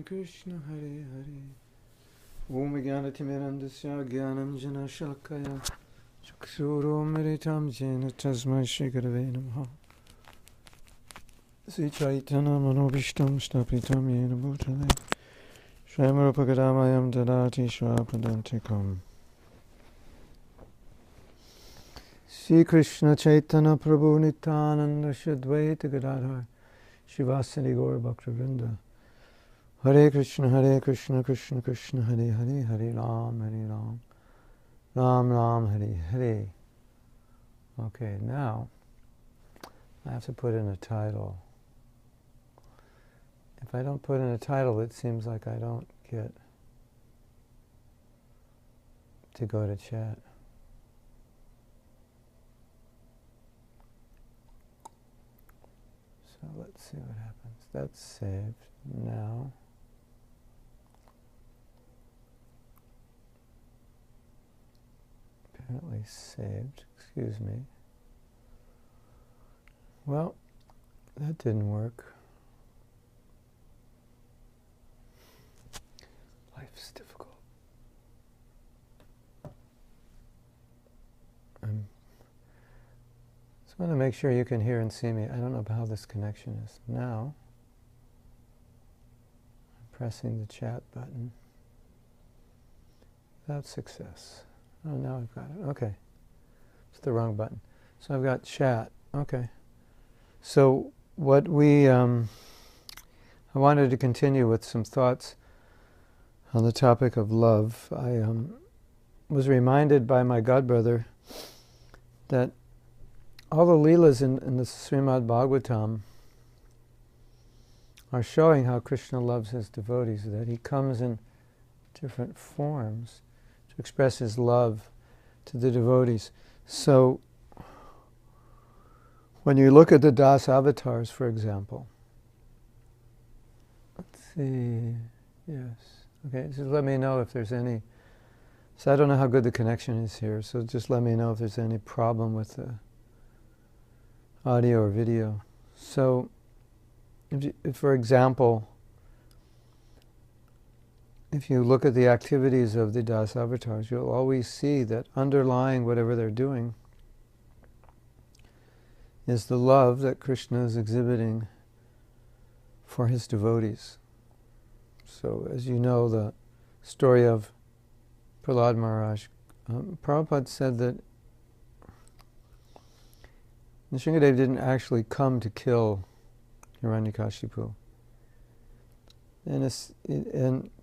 Krishna Hare Hare. Om Jnanatimirandasya Jnananjana Shalakaya Chakshuromritam Jena Tasmai Shri Gurave Namaha. Sri Chaitanya Manobishtam Stapitam Yena Bhutale Shramarapagadayam Dadati Shrapadantikam. Sri Krishna Chaitanya Prabhu Nityananda Shadvaita Gadadhar Shivasari Gaura Bhaktivinoda. Hare Krishna, Krishna Krishna, Hare Hare, Hare Ram, Ram Ram, Hare Hare. Okay, now I have to put in a title. If I don't put in a title, it seems like I don't get to go to chat. So let's see what happens. That's saved now. Apparently saved, excuse me. Well, that didn't work. Life's difficult. Just want to make sure you can hear and see me. I don't know how this connection is. Now, I'm pressing the chat button without success. Oh, now I've got it. Okay. It's the wrong button. So I've got chat. Okay. So what I wanted to continue with some thoughts on the topic of love. I was reminded by my godbrother that all the Leelas in the Srimad Bhagavatam are showing how Krishna loves his devotees, that he comes in different forms to express his love to the devotees. So, when you look at the Das avatars, for example, let's see, yes, okay, just let me know if there's any, so I don't know how good the connection is here, so just let me know if there's any problem with the audio or video. So, if for example, if you look at the activities of the Das avatars, you'll always see that underlying whatever they're doing is the love that Krishna is exhibiting for his devotees. So, as you know, the story of Prahlad Maharaj, Prabhupada said that Nrsimhadev didn't actually come to kill Hiranyakashipu. And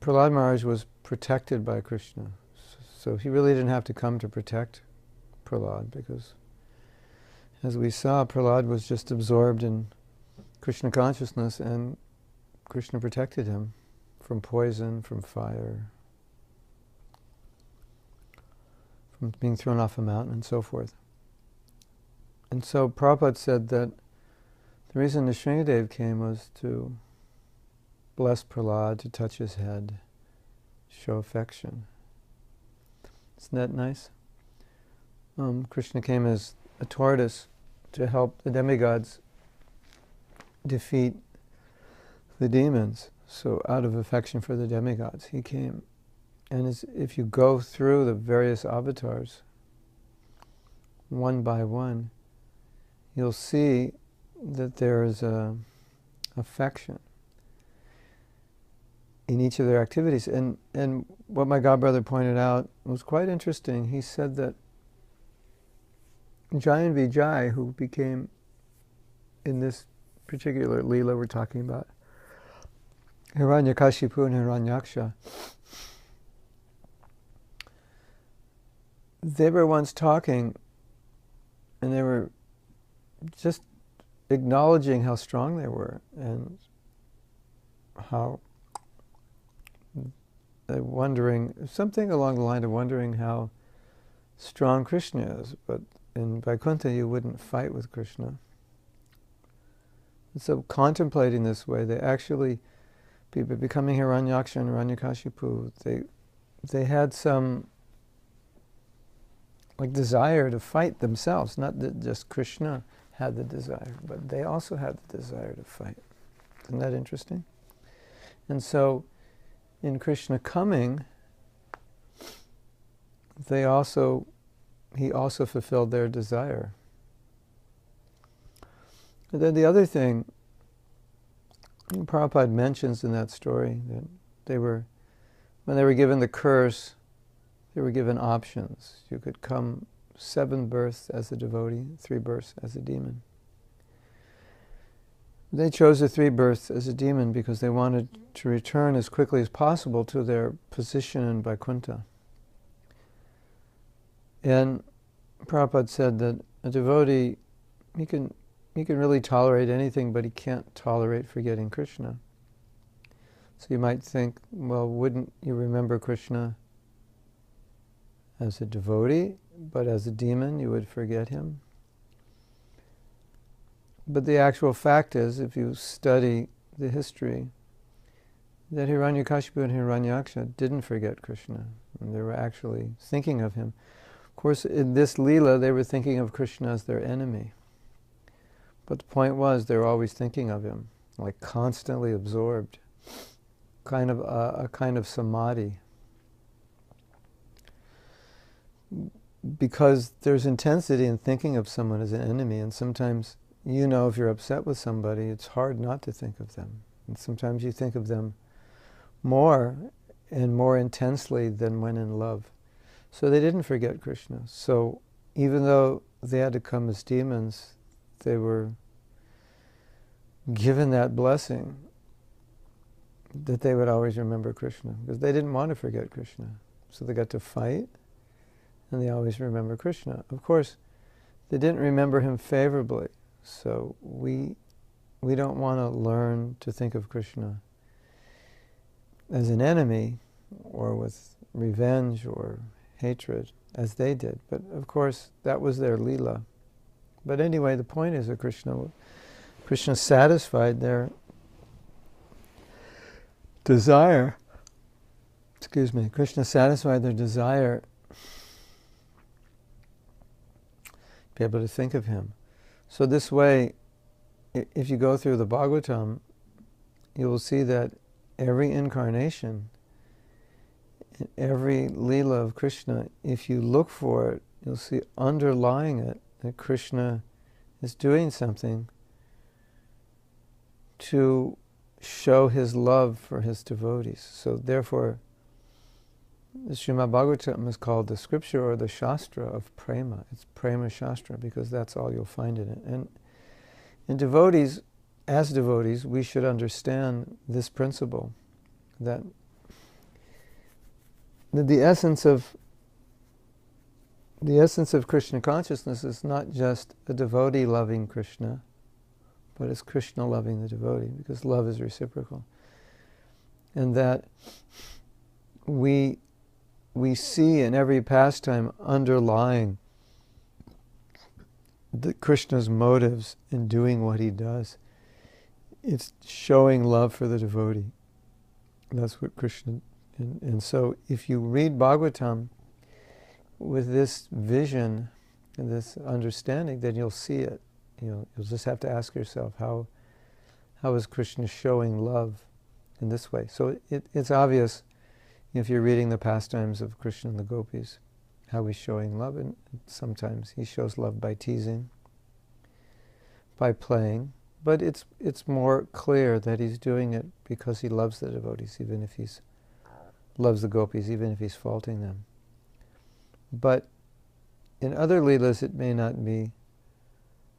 Prahlad Maharaj was protected by Krishna. So he really didn't have to come to protect Prahlad, because as we saw, Prahlad was just absorbed in Krishna consciousness, and Krishna protected him from poison, from fire, from being thrown off a mountain, and so forth. And so Prabhupada said that the reason Nrsimhadev came was to bless Prahlad, to touch his head, show affection. Isn't that nice? Krishna came as a tortoise to help the demigods defeat the demons. So out of affection for the demigods, he came. And if you go through the various avatars, one by one, you'll see that there is affection in each of their activities. And what my godbrother pointed out was quite interesting. He said that Jayan Vijay, who became, in this particular Leela we're talking about, Hiranyakashipu and Hiranyaksha, they were once talking, and they were just acknowledging how strong they were, and how wondering, something along the line of wondering how strong Krishna is. But in Vaikuntha you wouldn't fight with Krishna. And so contemplating this way, they actually, people becoming Hiranyaksha and Hiranyakashipu, they had some desire to fight themselves. Not that just Krishna had the desire, but they also had the desire to fight. Isn't that interesting? And so, in Krishna coming, he also fulfilled their desire. And then the other thing, Prabhupada mentions in that story that when they were given the curse, they were given options. You could come 7 births as a devotee, 3 births as a demon. They chose the 3 births as a demon because they wanted to return as quickly as possible to their position in Vaikuntha. And Prabhupada said that a devotee, he can really tolerate anything, but he can't tolerate forgetting Krishna. So you might think, well, wouldn't you remember Krishna as a devotee, but as a demon you would forget him? But the actual fact is, if you study the history, that Hiranyakashipu and Hiranyaksha didn't forget Krishna, and they were actually thinking of him. Of course, in this Leela, they were thinking of Krishna as their enemy. But the point was, they were always thinking of him, like constantly absorbed, a kind of samadhi. Because there's intensity in thinking of someone as an enemy, and sometimes, if you're upset with somebody, it's hard not to think of them. And sometimes you think of them more and more intensely than when in love. So they didn't forget Krishna. So even though they had to come as demons, they were given that blessing that they would always remember Krishna, because they didn't want to forget Krishna. So they got to fight, and they always remember Krishna. Of course, they didn't remember him favorably. So we don't want to learn to think of Krishna as an enemy, or with revenge or hatred, as they did. But of course, that was their Leela. But anyway, the point is that Krishna satisfied their desire. Krishna satisfied their desire to be able to think of him. So this way, if you go through the Bhagavatam, you will see that every incarnation, every Leela of Krishna, if you look for it, you'll see underlying it that Krishna is doing something to show his love for his devotees. So therefore, the Srimad Bhagavatam is called the scripture or the Shastra of Prema. It's Prema Shastra because that's all you'll find in it. And in devotees, as devotees, we should understand this principle, that the essence of Krishna consciousness is not just a devotee loving Krishna, but it's Krishna loving the devotee, because love is reciprocal. And that we see in every pastime underlying Krishna's motives in doing what he does. It's showing love for the devotee. That's what Krishna... And so if you read Bhagavatam with this vision and this understanding, then you'll see it. You'll just have to ask yourself, how is Krishna showing love in this way? So it's obvious if you're reading the pastimes of Krishna and the gopis, how he's showing love. And sometimes he shows love by teasing, by playing. But it's more clear that he's doing it because he loves the devotees, even if he's loves the gopis, even if he's faulting them. But in other leelas, it may not be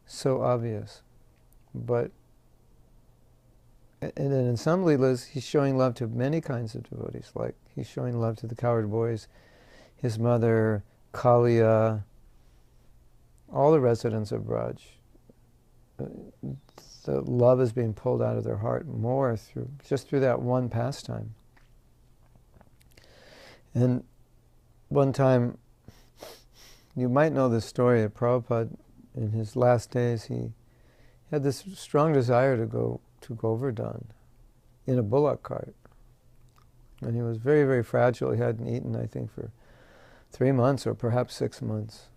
so obvious. And then in some leelas, he's showing love to many kinds of devotees, like he's showing love to the cowherd boys, his mother, Kaliya, all the residents of Braj. The love is being pulled out of their heart more through that one pastime. And one time, you might know this story of Prabhupada. In his last days, he had this strong desire to go to Govardhan in a bullock cart. And he was very, very fragile. He hadn't eaten, I think, for 3 months or perhaps 6 months.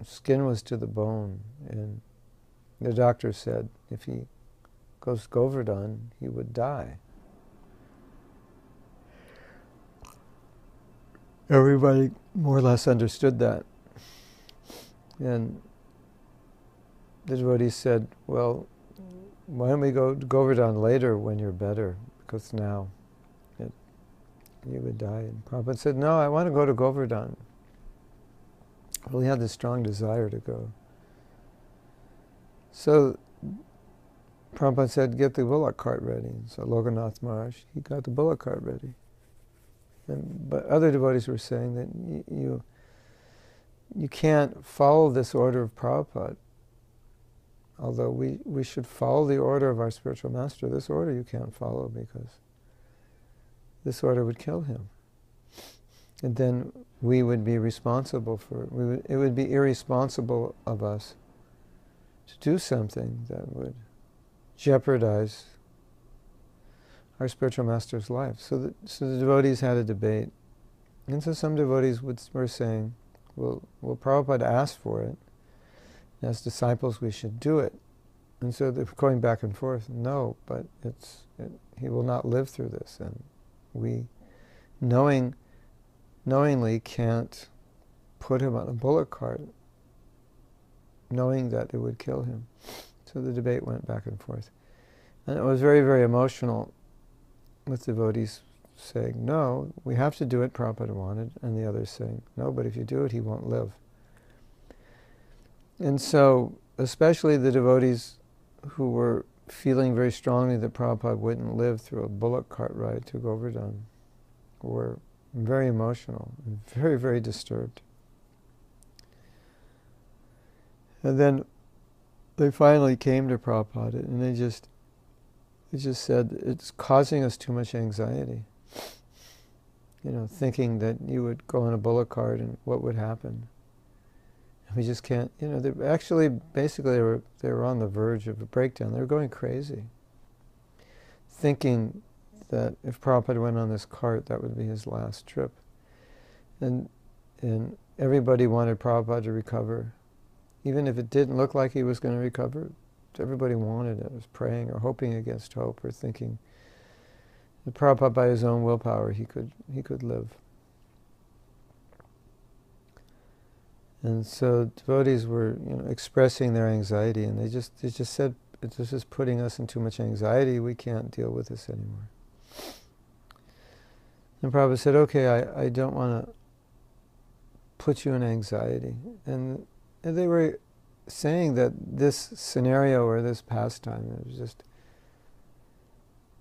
Skin was to the bone, and the doctor said if he goes to Govardhan, he would die. Everybody more or less understood that. And the devotees said, well, why don't we go to Govardhan later when you're better? Because now you would die. And Prabhupada said, no, I want to go to Govardhan. Well, he had this strong desire to go. So Prabhupada said, get the bullock cart ready. So Lokanath Maharaj, he got the bullock cart ready. But other devotees were saying that you can't follow this order of Prabhupada. Although we should follow the order of our spiritual master, this order you can't follow because this order would kill him. And then we would be responsible for it. It would be irresponsible of us to do something that would jeopardize our spiritual master's life. So the devotees had a debate. And so some devotees were saying, well, Prabhupada asked for it. As disciples, we should do it. And so they're going back and forth. No, but he will not live through this. And we knowingly can't put him on a bullock cart, knowing that it would kill him. So the debate went back and forth. And it was very, very emotional with devotees saying, no, we have to do it, Prabhupada wanted, and the others saying, no, but if you do it, he won't live. And so, especially the devotees who were feeling very strongly that Prabhupada wouldn't live through a bullock cart ride to Govardhan, were very emotional and very, very disturbed. And then they finally came to Prabhupada, and they just said, it's causing us too much anxiety. Thinking that you would go on a bullock cart and what would happen. We just can't, they actually, basically, they were on the verge of a breakdown. They were going crazy, thinking that if Prabhupada went on this cart, that would be his last trip. And everybody wanted Prabhupada to recover. Even if it didn't look like he was going to recover, everybody wanted it, was praying or hoping against hope or thinking that Prabhupada, by his own willpower, he could live. And so devotees were, expressing their anxiety, and they just said, this is putting us in too much anxiety. We can't deal with this anymore. And Prabhupada said, okay, I don't want to put you in anxiety. And they were saying that this scenario or this pastime was just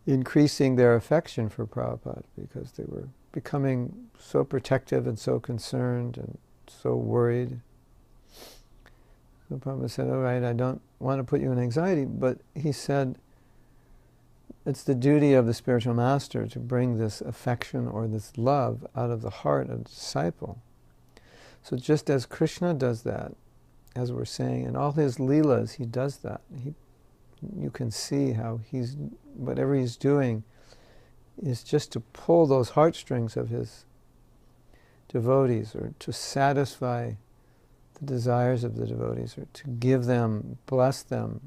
increasing their affection for Prabhupada because they were becoming so protective and so concerned and so worried. So Prabhupada said, all right, I don't want to put you in anxiety, but he said, it's the duty of the spiritual master to bring this affection or this love out of the heart of the disciple. So just as Krishna does that, as we're saying, in all his leelas, he does that. You can see how whatever he's doing is just to pull those heartstrings of his devotees, or to satisfy the desires of the devotees, or to give them, bless them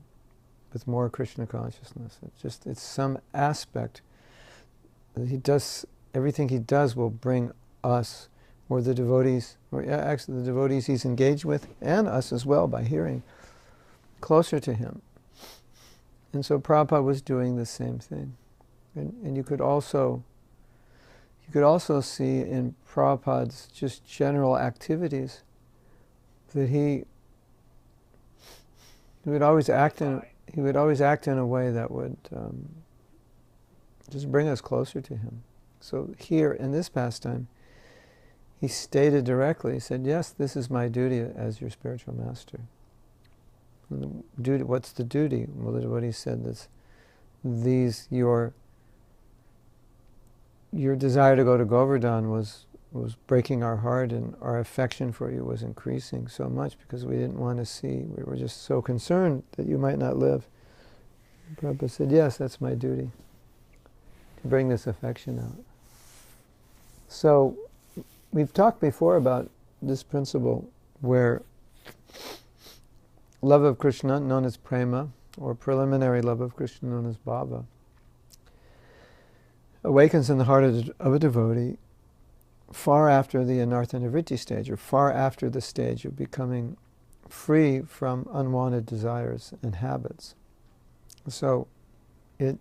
with more Krishna consciousness. It's some aspect that he does. Everything he does will bring us, or the devotees, or actually the devotees he's engaged with, and us as well, by hearing, closer to him. And so Prabhupada was doing the same thing. And you could also see in Prabhupada's just general activities that he would always act in a way that would just bring us closer to him. So here in this pastime, he stated directly, he said, yes, this is my duty as your spiritual master. And what's the duty? Well, the devotee said this, your desire to go to Govardhan was breaking our heart, and our affection for you was increasing so much because we didn't want to see, we were just so concerned that you might not live. And Prabhupada said, yes, that's my duty, to bring this affection out. So, we've talked before about this principle where love of Krishna, known as prema, or preliminary love of Krishna known as bhava, awakens in the heart of a devotee far after the anartha nivritti stage, or far after the stage of becoming free from unwanted desires and habits. So it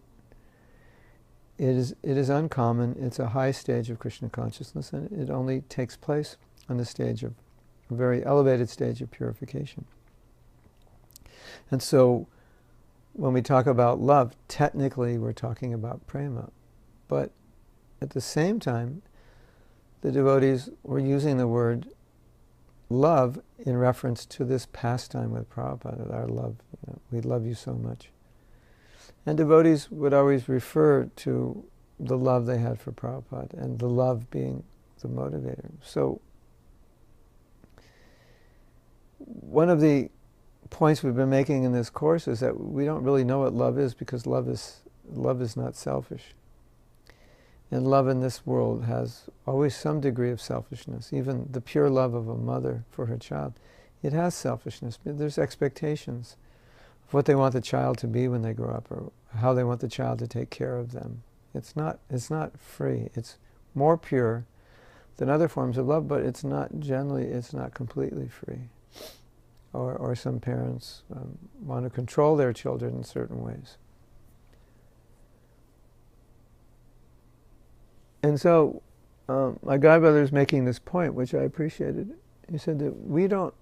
is uncommon. It's a high stage of Krishna consciousness, and it only takes place on the stage of a very elevated stage of purification. And so when we talk about love, technically we're talking about prema. But at the same time, the devotees were using the word love in reference to this pastime with Prabhupada, our love. We love you so much. And devotees would always refer to the love they had for Prabhupada, and the love being the motivator. So one of the points we've been making in this course is that we don't really know what love is, because love is not selfish. And love in this world has always some degree of selfishness. Even the pure love of a mother for her child, it has selfishness. There's expectations of what they want the child to be when they grow up, or how they want the child to take care of them. It's not free. It's more pure than other forms of love, but it's not completely free. Or some parents want to control their children in certain ways. And so my godbrother is making this point, which I appreciated. He said that we don't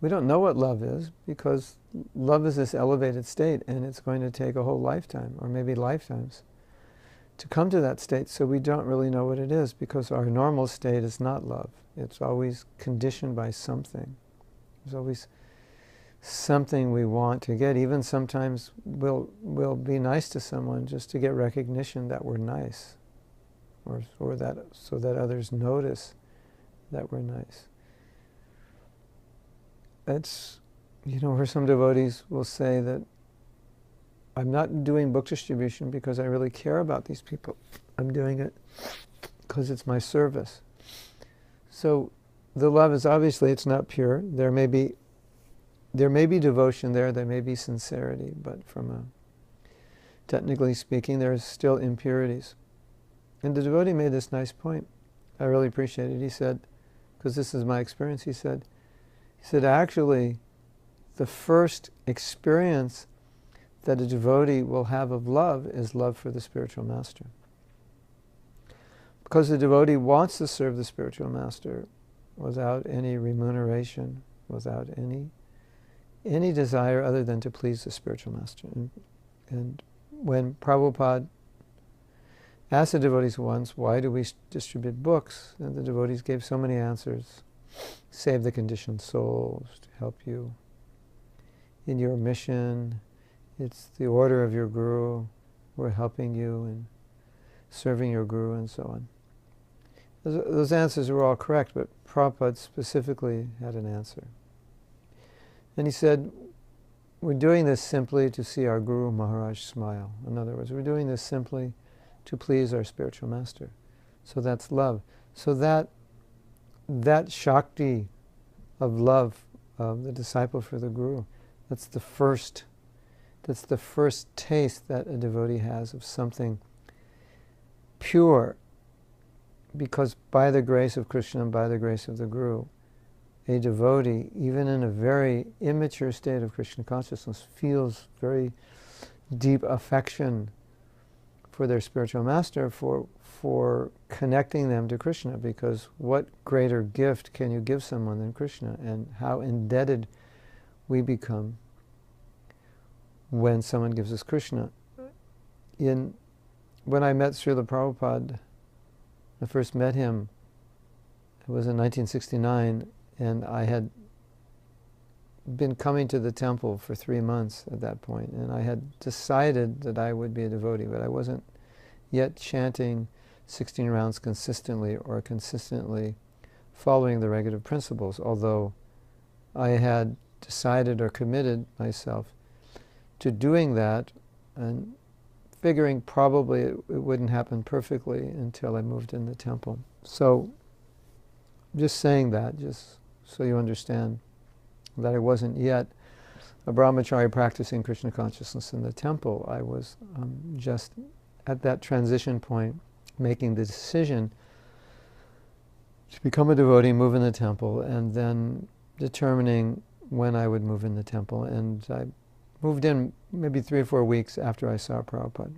know what love is, because love is this elevated state, and it's going to take a whole lifetime, or maybe lifetimes, to come to that state. So we don't really know what it is, because our normal state is not love. It's always conditioned by something. There's always something we want to get. Even sometimes we'll be nice to someone just to get recognition that we're nice, or that so that others notice that we're nice. That's, where some devotees will say that I'm not doing book distribution because I really care about these people. I'm doing it because it's my service. So the love is obviously, it's not pure. There may be devotion there may be sincerity, but technically speaking, there's still impurities. And the devotee made this nice point. I really appreciate it. He said, because this is my experience, he said actually the first experience that a devotee will have of love is love for the spiritual master. Because the devotee wants to serve the spiritual master without any remuneration, without any desire other than to please the spiritual master. And when Prabhupada asked the devotees once, why do we distribute books? And the devotees gave so many answers. Save the conditioned souls, to help you in your mission. It's the order of your guru. We're helping you in serving your guru, and so on. Those answers were all correct, but Prabhupada specifically had an answer. And he said, we're doing this simply to see our Guru Maharaj smile. In other words, we're doing this simply to please our spiritual master. So that's love. So that Shakti of love of the disciple for the Guru, that's the first taste that a devotee has of something pure, because by the grace of Krishna and by the grace of the Guru, a devotee, even in a very immature state of Krishna consciousness, feels very deep affection for their spiritual master, for connecting them to Krishna, because what greater gift can you give someone than Krishna, and how indebted we become when someone gives us Krishna. When I met Srila Prabhupada, I first met him, it was in 1969, and I had been coming to the temple for 3 months at that point, and I had decided that I would be a devotee, but I wasn't yet chanting 16 rounds consistently, or consistently following the regulative principles, although I had decided or committed myself to doing that, and figuring probably it wouldn't happen perfectly until I moved in the temple. So, just saying that, just so you understand that I wasn't yet a brahmachari practicing Krishna consciousness in the temple. I was just at that transition point, making the decision to become a devotee, move in the temple, and then determining when I would move in the temple. And I moved in maybe 3 or 4 weeks after I saw Prabhupada.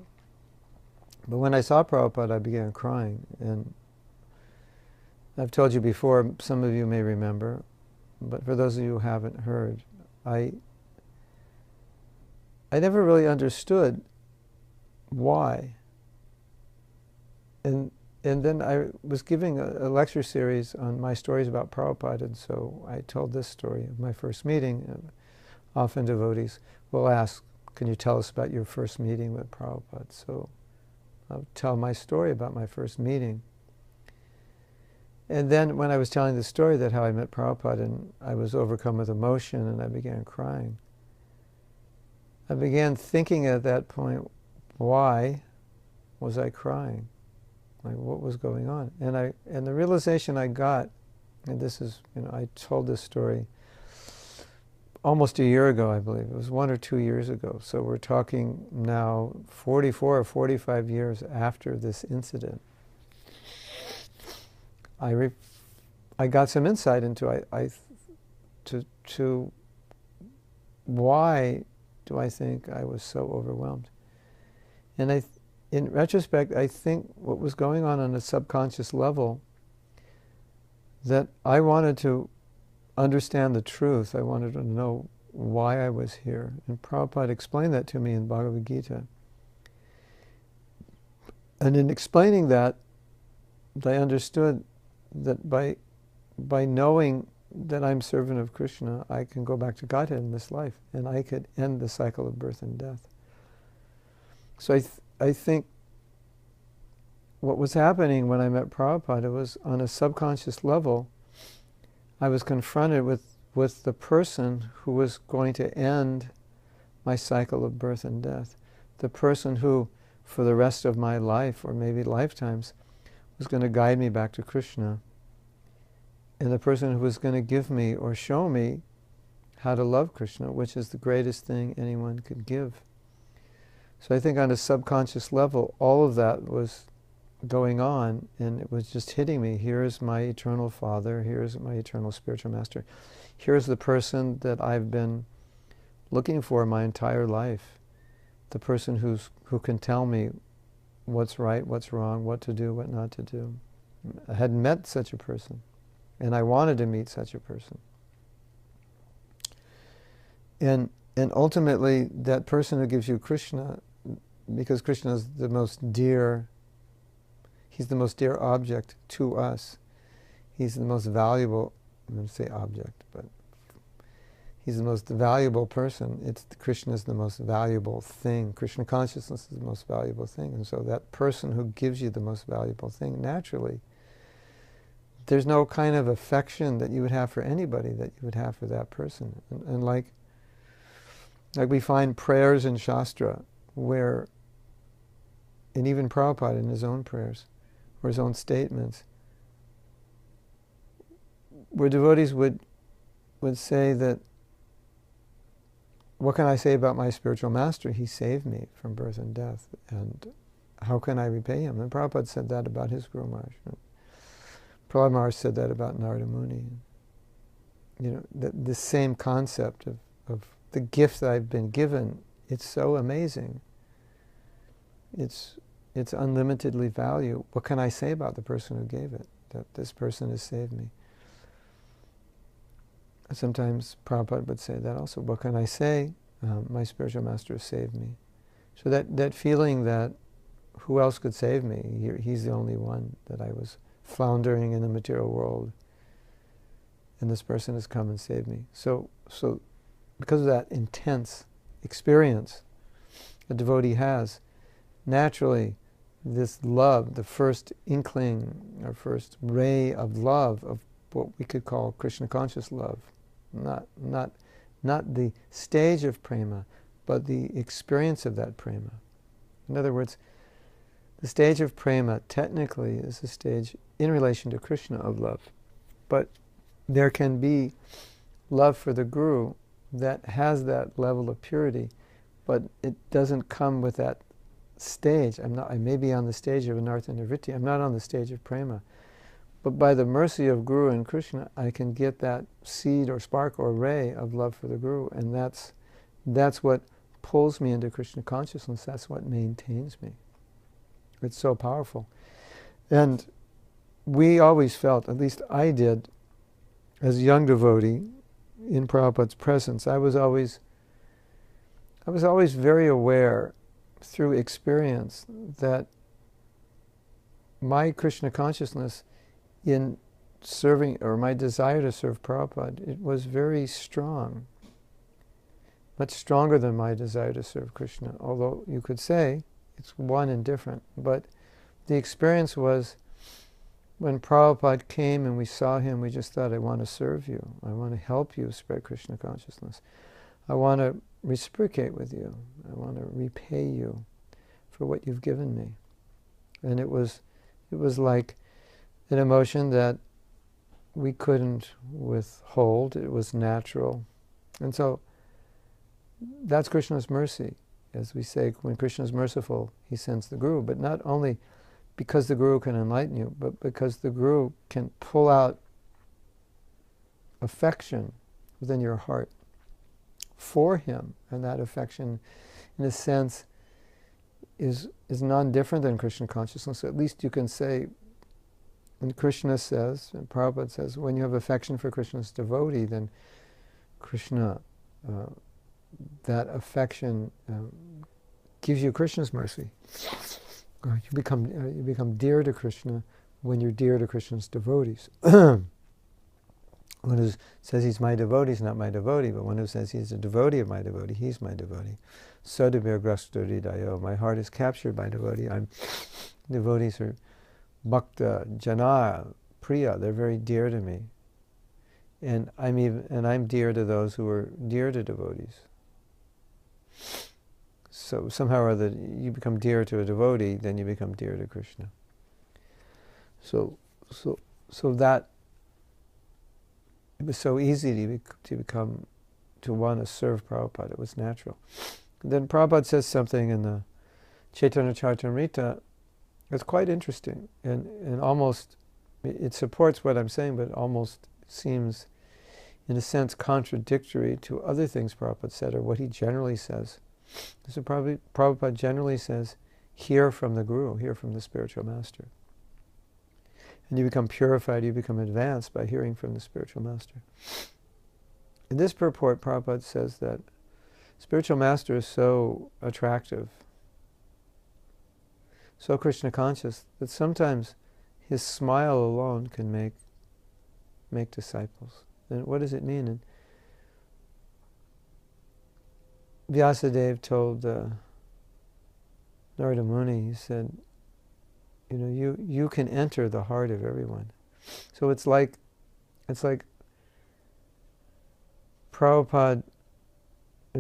But when I saw Prabhupada, I began crying. And I've told you before, some of you may remember, but for those of you who haven't heard, I never really understood why. And then I was giving a lecture series on my stories about Prabhupada, and so I told this story of my first meeting. Often devotees will ask, can you tell us about your first meeting with Prabhupada? So I'll tell my story about my first meeting. And then when I was telling the story that how I met Prabhupada and I was overcome with emotion and I began crying, I began thinking at that point, why was I crying? Like, what was going on? And the realization I got, and this is, I told this story almost a year ago, I believe. It was 1 or 2 years ago. So we're talking now 44 or 45 years after this incident. I got some insight into to why do I think I was so overwhelmed. And in retrospect, I think what was going on a subconscious level, that I wanted to understand the truth. I wanted to know why I was here. And Prabhupada explained that to me in Bhagavad Gita. And in explaining that, I understood that by knowing that I'm servant of Krishna, I can go back to Godhead in this life, and I could end the cycle of birth and death. So I think what was happening when I met Prabhupada was on a subconscious level, I was confronted with the person who was going to end my cycle of birth and death. The person who, for the rest of my life, or maybe lifetimes, was going to guide me back to Krishna. And the person who was going to give me or show me how to love Krishna, which is the greatest thing anyone could give. So I think on a subconscious level, all of that was going on, and it was just hitting me. Here's my eternal Father, here's my eternal spiritual master. Here's the person that I've been looking for my entire life. The person who can tell me what's right, what's wrong, what to do, what not to do. I hadn't met such a person, and I wanted to meet such a person. And ultimately, that person who gives you Krishna, because Krishna is the most dear, he's the most dear object to us. He's the most valuable, I'm going to say object, but he's the most valuable person. Krishna is the most valuable thing. Krishna consciousness is the most valuable thing. And so that person who gives you the most valuable thing, naturally, there's no kind of affection that you would have for anybody that you would have for that person. And like we find prayers in Shastra where, and even Prabhupada in his own prayers, or his own statements, where devotees would say that, what can I say about my spiritual master? He saved me from birth and death, and how can I repay him? And Prabhupada said that about his Guru Maharaj. Prahlad Maharaj said that about Narada Muni. The same concept of the gift that I've been given, it's so amazing. It's unlimitedly value. What can I say about the person who gave it? That this person has saved me. Sometimes Prabhupada would say that also. What can I say? My spiritual master has saved me. So that feeling that who else could save me? He's the only one, that I was floundering in the material world, and this person has come and saved me. So because of that intense experience a devotee has, naturally this love, the first inkling or first ray of love, of what we could call Krishna conscious love, not the stage of prema, but the experience of that prema. In other words, the stage of prema technically is a stage in relation to Krishna of love, but there can be love for the Guru that has that level of purity, but it doesn't come with that stage. I may be on the stage of anartha nivritti, I'm not on the stage of prema. But by the mercy of Guru and Krishna, I can get that seed or spark or ray of love for the Guru, and that's what pulls me into Krishna consciousness. That's what maintains me. It's so powerful. And we always felt, at least I did, as a young devotee in Prabhupada's presence, I was always very aware through experience that my Krishna consciousness in serving, or my desire to serve Prabhupada, it was very strong. Much stronger than my desire to serve Krishna, although you could say it's one and different. But the experience was, when Prabhupada came and we saw him, we just thought, I want to serve you. I want to help you spread Krishna consciousness. I want to reciprocate with you. I want to repay you for what you've given me. And it was like an emotion that we couldn't withhold. It was natural. And so that's Krishna's mercy. As we say, when Krishna is merciful, he sends the Guru. But not only because the Guru can enlighten you, but because the Guru can pull out affection within your heart for him. And that affection, in a sense, is non-different than Krishna consciousness. So at least you can say, and Krishna says, and Prabhupada says, when you have affection for Krishna's devotee, then Krishna, that affection gives you Krishna's mercy. You become dear to Krishna when you're dear to Krishna's devotees. One who says he's my devotee is not my devotee, but one who says he's a devotee of my devotee, he's my devotee. Sodabir grastori dayo. My heart is captured by devotee. Devotees are bhakta, jana, priya. They're very dear to me, and I'm dear to those who are dear to devotees. So somehow or other, you become dear to a devotee, then you become dear to Krishna. So that it was so easy to want to serve Prabhupada. It was natural. And then Prabhupada says something in the Chaitanya Charitamrita that's quite interesting, and almost it supports what I'm saying, but almost seems, in a sense, contradictory to other things Prabhupada said, or what he generally says. So Prabhupada generally says, hear from the Guru, hear from the spiritual master. And you become purified, you become advanced by hearing from the spiritual master. In this purport, Prabhupada says that spiritual master is so attractive, so Krishna conscious, that sometimes his smile alone can make disciples. And what does it mean? And Vyasadeva told Narada Muni, he said, you can enter the heart of everyone. So it's like Prabhupada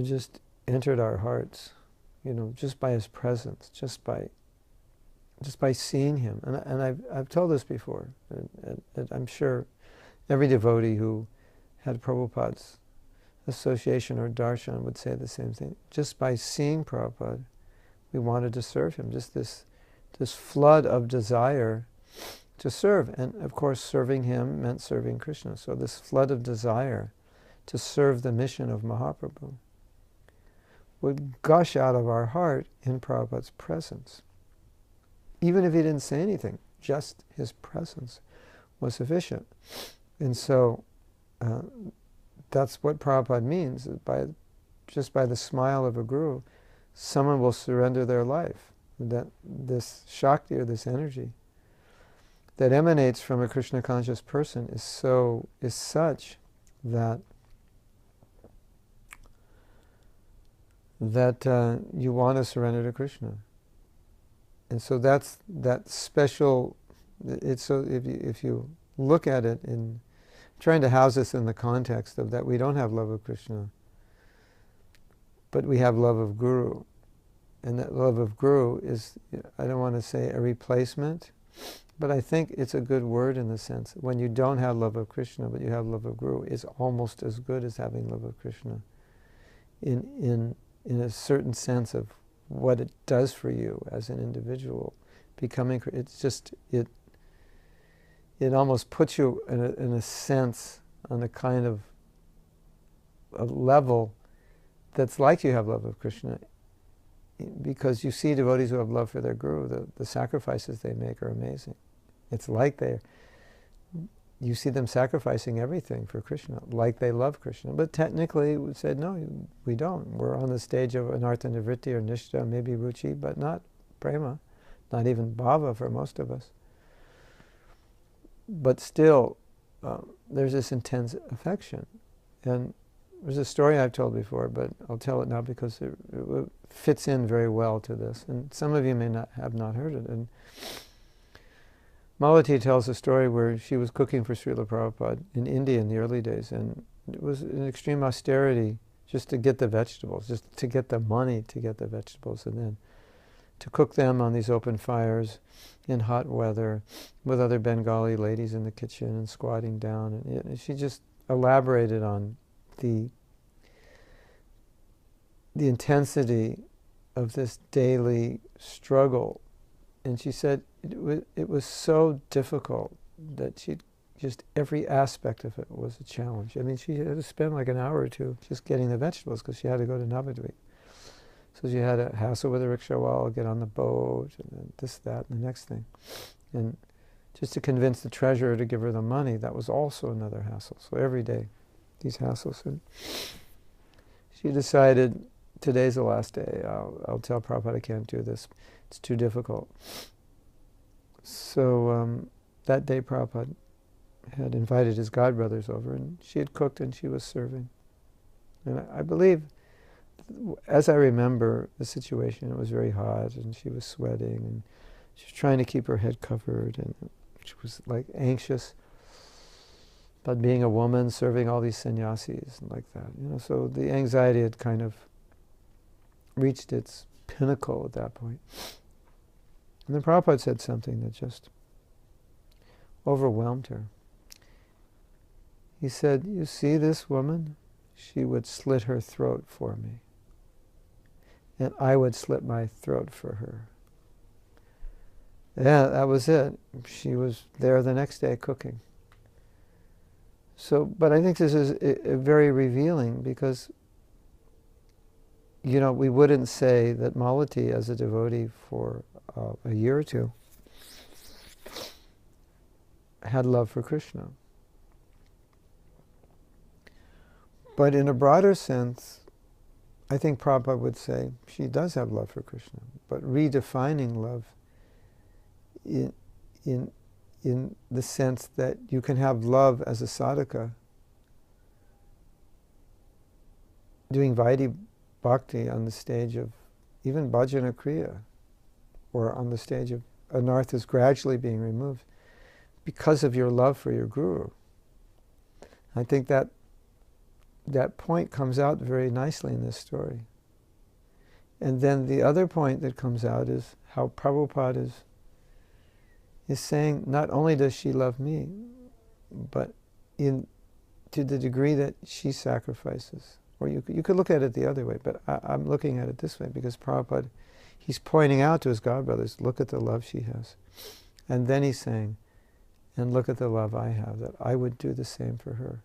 just entered our hearts, just by his presence, just by seeing him. And I've told this before, and I'm sure every devotee who had Prabhupada's association or darshan would say the same thing. Just by seeing Prabhupada, we wanted to serve him. Just this flood of desire to serve. And of course, serving him meant serving Krishna. So this flood of desire to serve the mission of Mahaprabhu would gush out of our heart in Prabhupada's presence. Even if he didn't say anything, just his presence was sufficient. And so that's what Prabhupada means. Just by the smile of a guru, someone will surrender their life. That this Shakti, or this energy that emanates from a Krishna conscious person is such that you want to surrender to Krishna. And so that's that special. It's so if you look at it in trying to house this in the context of that we don't have love of Krishna, but we have love of Guru. And that love of Guru is, I don't want to say a replacement, but I think it's a good word in the sense, when you don't have love of Krishna, but you have love of Guru, it's almost as good as having love of Krishna. in a certain sense of what it does for you as an individual. Becoming, it's just, it almost puts you in a sense on a kind of a level that's like you have love of Krishna, because you see devotees who have love for their guru, the sacrifices they make are amazing. It's like you see them sacrificing everything for Krishna, like they love Krishna. But technically, we said, no, we don't. We're on the stage of anartha nivritti or nishta, maybe ruchi, but not prema, not even bhava for most of us. But still, there's this intense affection. And there's a story I've told before, but I'll tell it now because it fits in very well to this. And some of you may not have heard it. And Malati tells a story where she was cooking for Srila Prabhupada in India in the early days, and it was an extreme austerity just to get the vegetables, just to get the money to get the vegetables, and then to cook them on these open fires in hot weather with other Bengali ladies in the kitchen and squatting down. And she just elaborated on the intensity of this daily struggle. And she said it was so difficult that just every aspect of it was a challenge. I mean, she had to spend like an hour or two just getting the vegetables because she had to go to Navadvip. So she had to hassle with a rickshaw, get on the boat, and then this, that, and the next thing. And just to convince the treasurer to give her the money, that was also another hassle. So every day, these hassles. And she decided, today's the last day. I'll tell Prabhupada I can't do this. It's too difficult. So that day Prabhupada had invited his godbrothers over, and she had cooked and she was serving. And I believe, as I remember the situation, it was very hot and she was sweating and she was trying to keep her head covered, and she was like anxious about being a woman serving all these sannyasis and like that. So the anxiety had kind of reached its pinnacle at that point. And then Prabhupada said something that just overwhelmed her. He said, "You see this woman? She would slit her throat for me. And I would slit my throat for her." Yeah, that was it. She was there the next day cooking. So, but I think this is very revealing, because we wouldn't say that Malati, as a devotee for a year or two, had love for Krishna. But in a broader sense, I think Prabhupada would say she does have love for Krishna, but redefining love in the sense that you can have love as a sadhaka, doing Vaidhi Bhakti on the stage of even bhajana kriya, or on the stage of anarthas gradually being removed because of your love for your guru. I think that point comes out very nicely in this story. And then the other point that comes out is how Prabhupada is saying, not only does she love me, but to the degree that she sacrifices. Or you could look at it the other way, but I'm looking at it this way, because Prabhupada, he's pointing out to his godbrothers, look at the love she has. And then he's saying, and look at the love I have, that I would do the same for her.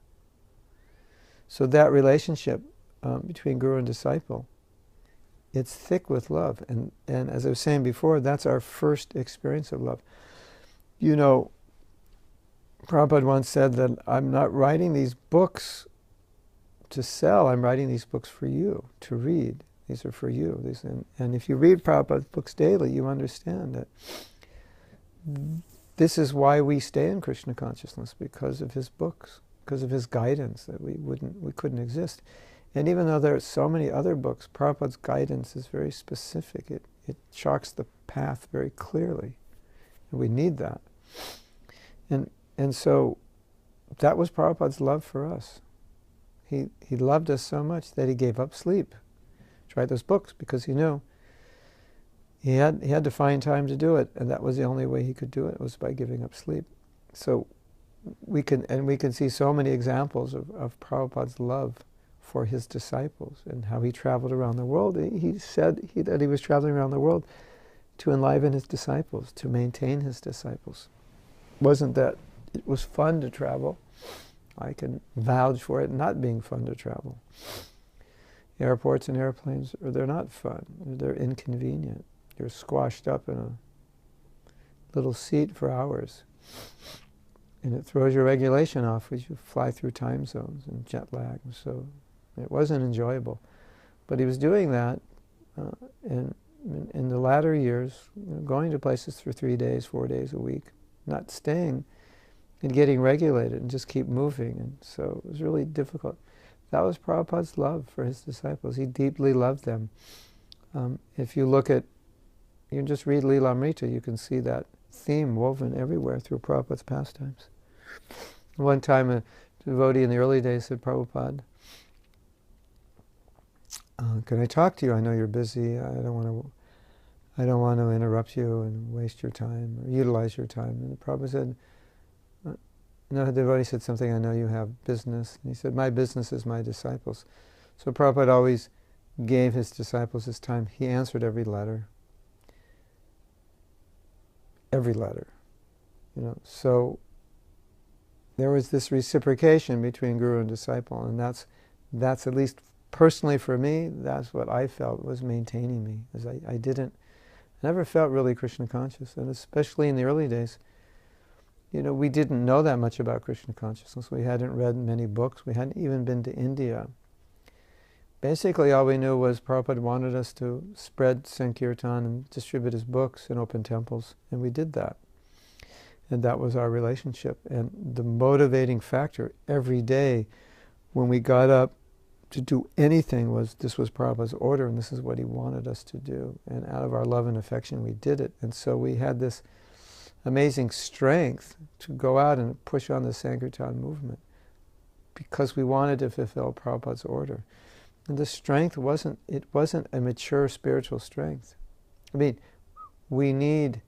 So that relationship between guru and disciple, it's thick with love. And as I was saying before, that's our first experience of love. Prabhupada once said that I'm not writing these books to sell, I'm writing these books for you, to read. These are for you. And if you read Prabhupada's books daily, you understand that this is why we stay in Krishna consciousness, because of his books, because of his guidance, that we couldn't exist. And even though there are so many other books, Prabhupada's guidance is very specific. It chalks the path very clearly. And we need that. And so that was Prabhupada's love for us. He loved us so much that he gave up sleep to write those books, because he knew he had to find time to do it, and that was the only way he could do it, was by giving up sleep. So we can see so many examples of Prabhupada's love for his disciples and how he traveled around the world. He said that he was traveling around the world to enliven his disciples, to maintain his disciples. Wasn't that it was fun to travel? I can vouch for it not being fun to travel. Airports and airplanes, they're not fun. They're inconvenient. You're squashed up in a little seat for hours. And it throws your regulation off as you fly through time zones and jet lag. So it wasn't enjoyable. But he was doing that in the latter years, going to places for 3 days, 4 days a week, not staying and getting regulated and just keep moving. And so it was really difficult. That was Prabhupada's love for his disciples. He deeply loved them. If you look at, you just read Lilamrita, you can see that theme woven everywhere through Prabhupada's pastimes. One time a devotee in the early days said, Prabhupada, can I talk to you? I know you're busy. I don't want to interrupt you and waste your time or utilize your time. And Prabhupada said, no, the devotee said something, I know you have business. And he said, my business is my disciples. So Prabhupada always gave his disciples his time. He answered every letter. Every letter. So there was this reciprocation between guru and disciple, and that's at least personally for me, that's what I felt was maintaining me. As I never felt really Krishna conscious, and especially in the early days, we didn't know that much about Krishna consciousness. We hadn't read many books. We hadn't even been to India. Basically, all we knew was Prabhupada wanted us to spread Sankirtan and distribute his books in open temples, and we did that. And that was our relationship. And the motivating factor every day when we got up to do anything was, this was Prabhupada's order, and this is what he wanted us to do. And out of our love and affection, we did it. And so we had this amazing strength to go out and push on the Sankirtan movement because we wanted to fulfill Prabhupada's order. And the strength wasn't a mature spiritual strength. I mean, we need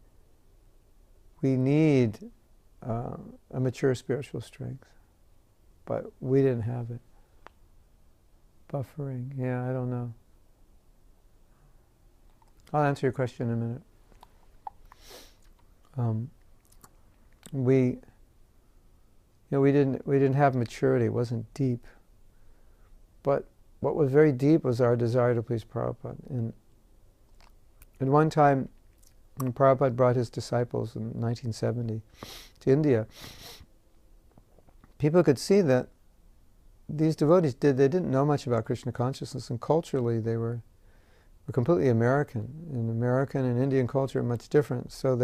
a mature spiritual strength, but we didn't have it. Buffering, yeah, I don't know. I'll answer your question in a minute. We didn't have maturity. It wasn't deep. But what was very deep was our desire to please Prabhupada. And one time, when Prabhupada brought his disciples in 1970 to India, people could see that these devotees they didn't know much about Krishna consciousness, and culturally they were completely American. And American and Indian culture are much different. So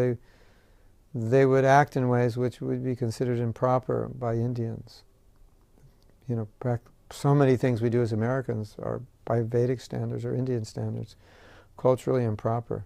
they would act in ways which would be considered improper by Indians. So many things we do as Americans are by Vedic standards or Indian standards culturally improper.